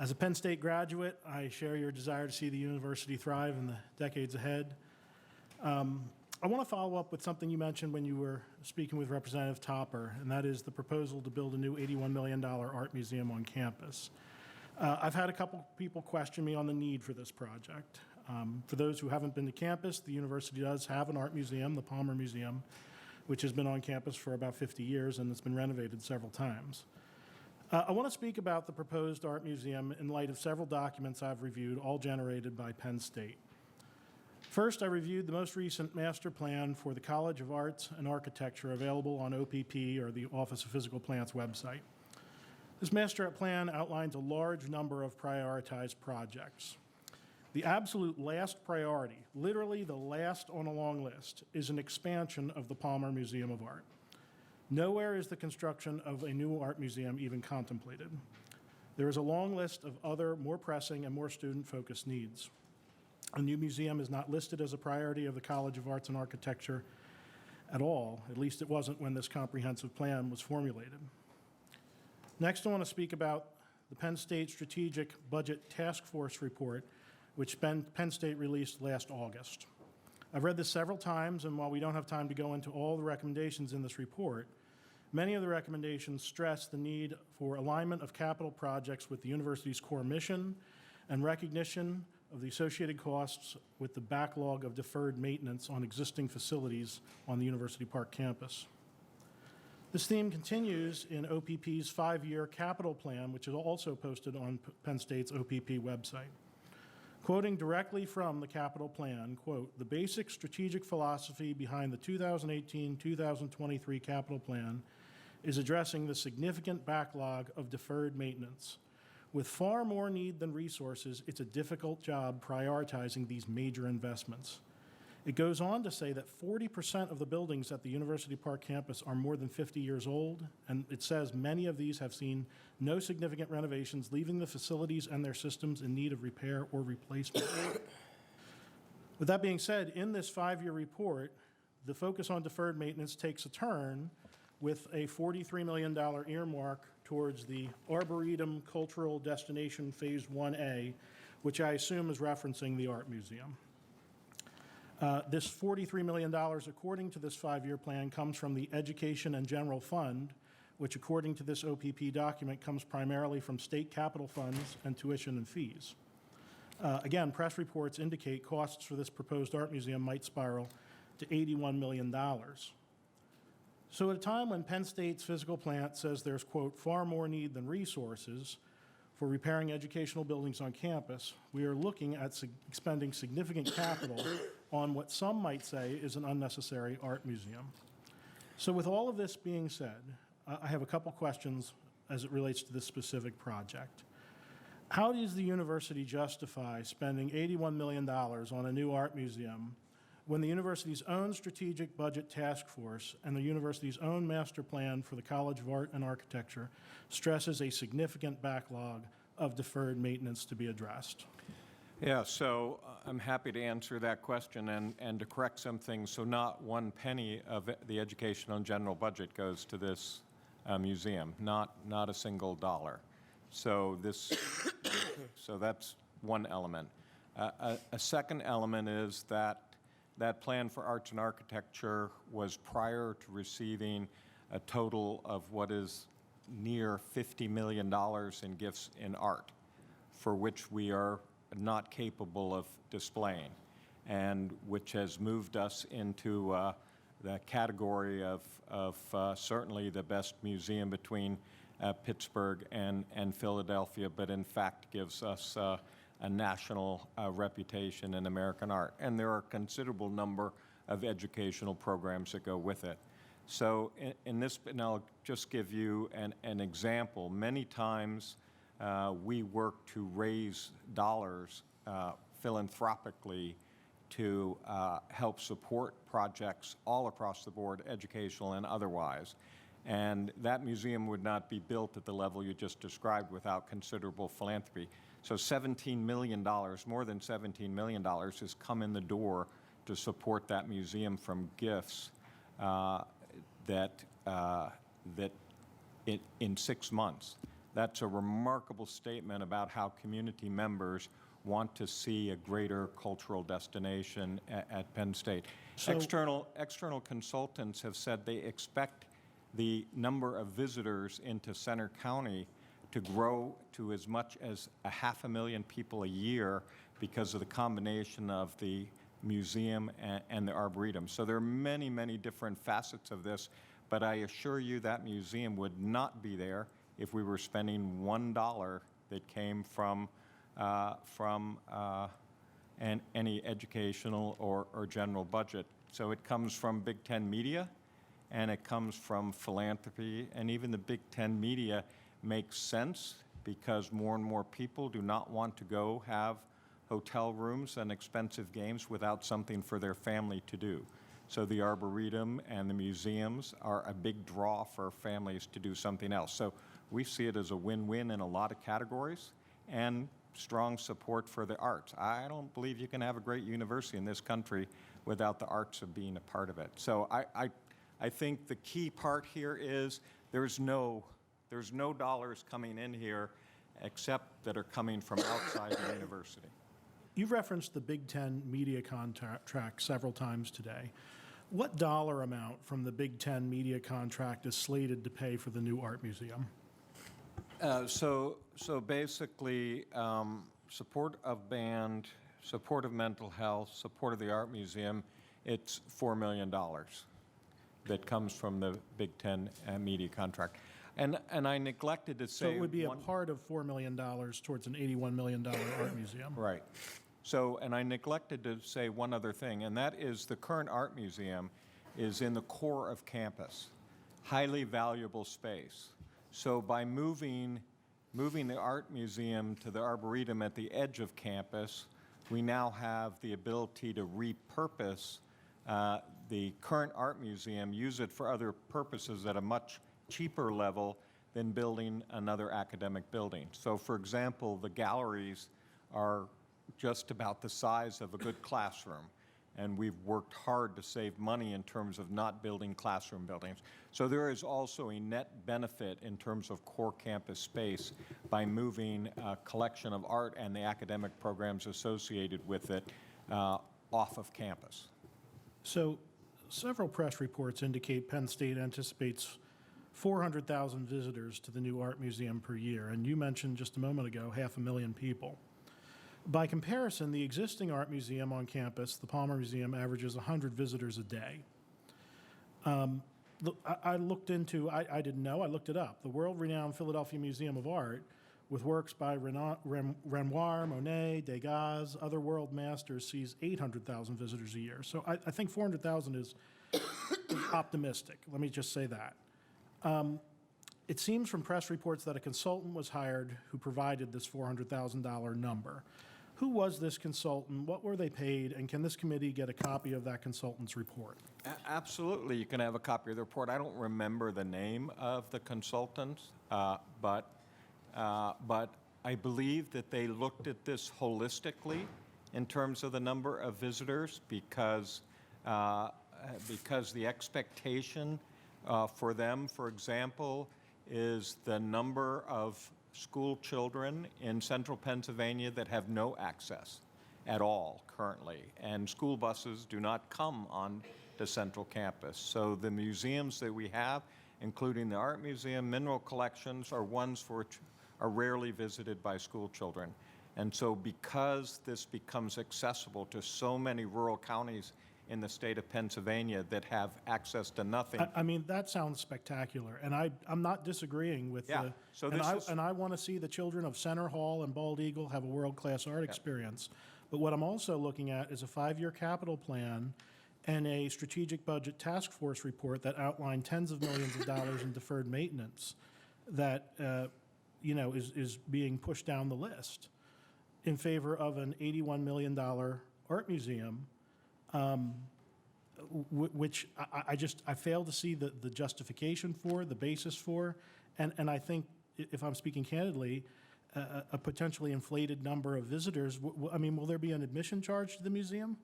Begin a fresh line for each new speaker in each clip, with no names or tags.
As a Penn State graduate, I share your desire to see the university thrive in the decades ahead. I want to follow up with something you mentioned when you were speaking with Representative Topper, and that is the proposal to build a new $81 million art museum on campus. I've had a couple people question me on the need for this project. For those who haven't been to campus, the university does have an art museum, the Palmer Museum, which has been on campus for about 50 years and it's been renovated several times. I want to speak about the proposed art museum in light of several documents I've reviewed, all generated by Penn State. First, I reviewed the most recent master plan for the College of Arts and Architecture available on OPP, or the Office of Physical Plant's website. This master plan outlines a large number of prioritized projects. The absolute last priority, literally the last on a long list, is an expansion of the Palmer Museum of Art. Nowhere is the construction of a new art museum even contemplated. There is a long list of other, more pressing and more student-focused needs. A new museum is not listed as a priority of the College of Arts and Architecture at all. At least it wasn't when this comprehensive plan was formulated. Next, I want to speak about the Penn State Strategic Budget Task Force report, which Penn State released last August. I've read this several times, and while we don't have time to go into all the recommendations in this report, many of the recommendations stress the need for alignment of capital projects with the university's core mission and recognition of the associated costs with the backlog of deferred maintenance on existing facilities on the University Park campus. This theme continues in OPP's 5-year capital plan, which is also posted on Penn State's OPP website. Quoting directly from the capital plan, quote, "The basic strategic philosophy behind the 2018-2023 capital plan is addressing the significant backlog of deferred maintenance. With far more need than resources, it's a difficult job prioritizing these major investments." It goes on to say that 40% of the buildings at the University Park campus are more than 50 years old, and it says many of these have seen no significant renovations, leaving the facilities and their systems in need of repair or replacement. With that being said, in this 5-year report, the focus on deferred maintenance takes a turn with a $43 million earmark towards the Arboretum Cultural Destination Phase 1A, which I assume is referencing the art museum. This $43 million, according to this 5-year plan, comes from the Education and General Fund, which, according to this OPP document, comes primarily from state capital funds and tuition and fees. Again, press reports indicate costs for this proposed art museum might spiral to $81 million. So at a time when Penn State's physical plant says there's, quote, "far more need than resources" for repairing educational buildings on campus, we are looking at expending significant capital on what some might say is an unnecessary art museum. So with all of this being said, I have a couple questions as it relates to this specific project. How does the university justify spending $81 million on a new art museum when the university's own strategic budget task force and the university's own master plan for the College of Art and Architecture stresses a significant backlog of deferred maintenance to be addressed?
Yeah, so I'm happy to answer that question and to correct some things. So not one penny of the educational and general budget goes to this museum, not a single dollar. So so that's one element. A second element is that plan for arts and architecture was prior to receiving a total of what is near $50 million in gifts in art, for which we are not capable of displaying, and which has moved us into the category of certainly the best museum between Pittsburgh and Philadelphia, but in fact gives us a national reputation in American art. And there are a considerable number of educational programs that go with it. So in this, and I'll just give you an example. Many times we work to raise dollars philanthropically to help support projects all across the board, educational and otherwise. And that museum would not be built at the level you just described without considerable philanthropy. So $17 million, more than $17 million, has come in the door to support that museum from gifts that in 6 months. That's a remarkable statement about how community members want to see a greater cultural destination at Penn State.
So-
External consultants have said they expect the number of visitors into Center County to grow to as much as 500,000 people a year because of the combination of the museum and the Arboretum. So there are many, many different facets of this, but I assure you that museum would not be there if we were spending $1 that came from any educational or general budget. So it comes from Big Ten media, and it comes from philanthropy, and even the Big Ten media makes sense because more and more people do not want to go have hotel rooms and expensive games without something for their family to do. So the Arboretum and the museums are a big draw for families to do something else. So we see it as a win-win in a lot of categories, and strong support for the arts. I don't believe you can have a great university in this country without the arts of being a part of it. So I think the key part here is there's no dollars coming in here except that are coming from outside the university.
You've referenced the Big Ten media contract several times today. What dollar amount from the Big Ten media contract is slated to pay for the new art museum?
So basically, support of band, support of mental health, support of the art museum, it's $4 million that comes from the Big Ten media contract. And I neglected to say
So it would be a part of $4 million towards an $81 million art museum.
Right. So, and I neglected to say one other thing, and that is the current art museum is in the core of campus, highly valuable space. So by moving the art museum to the Arboretum at the edge of campus, we now have the ability to repurpose the current art museum, use it for other purposes at a much cheaper level than building another academic building. So for example, the galleries are just about the size of a good classroom, and we've worked hard to save money in terms of not building classroom buildings. So there is also a net benefit in terms of core campus space by moving a collection of art and the academic programs associated with it off of campus.
So several press reports indicate Penn State anticipates 400,000 visitors to the new art museum per year, and you mentioned just a moment ago 500,000 people. By comparison, the existing art museum on campus, the Palmer Museum, averages 100 visitors a day. I looked into, I didn't know, I looked it up. The world-renowned Philadelphia Museum of Art, with works by Renoir, Monet, Degas, other world masters, sees 800,000 visitors a year. So I think 400,000 is optimistic. Let me just say that. It seems from press reports that a consultant was hired who provided this $400,000 number. Who was this consultant? What were they paid? And can this committee get a copy of that consultant's report?
Absolutely, you can have a copy of the report. I don't remember the name of the consultant, but I believe that they looked at this holistically in terms of the number of visitors because the expectation for them, for example, is the number of school children in central Pennsylvania that have no access at all currently, and school buses do not come on to central campus. So the museums that we have, including the art museum, mineral collections, are ones which are rarely visited by school children. And so because this becomes accessible to so many rural counties in the state of Pennsylvania that have access to nothing.
I mean, that sounds spectacular, and I'm not disagreeing with
Yeah,
the,
so
and,
this is-
I want to see the children of Center Hall and Bald Eagle have a world-class art experience. But what I'm also looking at is a 5-year capital plan and a strategic budget task force report that outline tens of millions of dollars in deferred maintenance that is being pushed down the list in favor of an $81 million art museum, which I fail to see the justification for, the basis for, and I think, if I'm speaking candidly, a potentially inflated number of visitors. I mean, will there be an admission charge to the museum?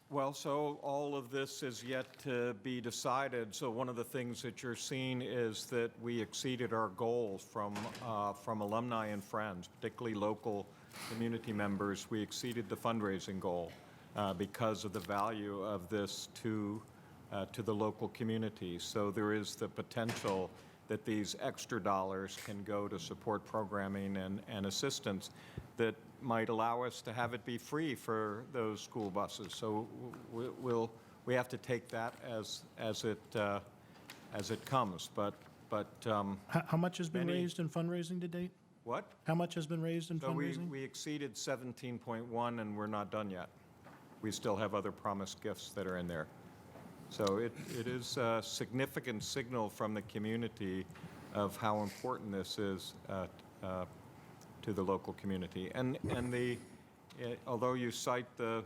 Well, so all of this is yet to be decided. So one of the things that you're seeing is that we exceeded our goals from alumni and friends, particularly local community members. We exceeded the fundraising goal because of the value of this to the local community. So there is the potential that these extra dollars can go to support programming and assistance that might allow us to have it be free for those school buses. So we have to take that as it comes. But
How much has been
Many-
raised in fundraising to date?
what?
How much has been raised in
So
fundraising?
we exceeded 17.1, and we're not done yet. We still have other promised gifts that are in there. So it is a significant signal from the community of how important this is to the local community. And although you cite the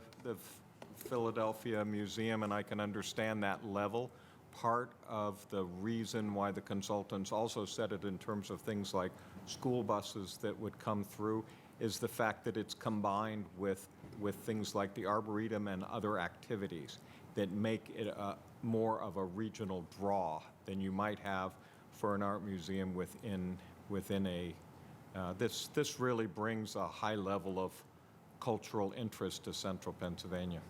Philadelphia Museum, and I can understand that level, part of the reason why the consultants also said it in terms of things like school buses that would come through is the fact that it's combined with things like the Arboretum and other activities that make it more of a regional draw than you might have for an art museum within a. This really brings a high level of cultural interest to central Pennsylvania.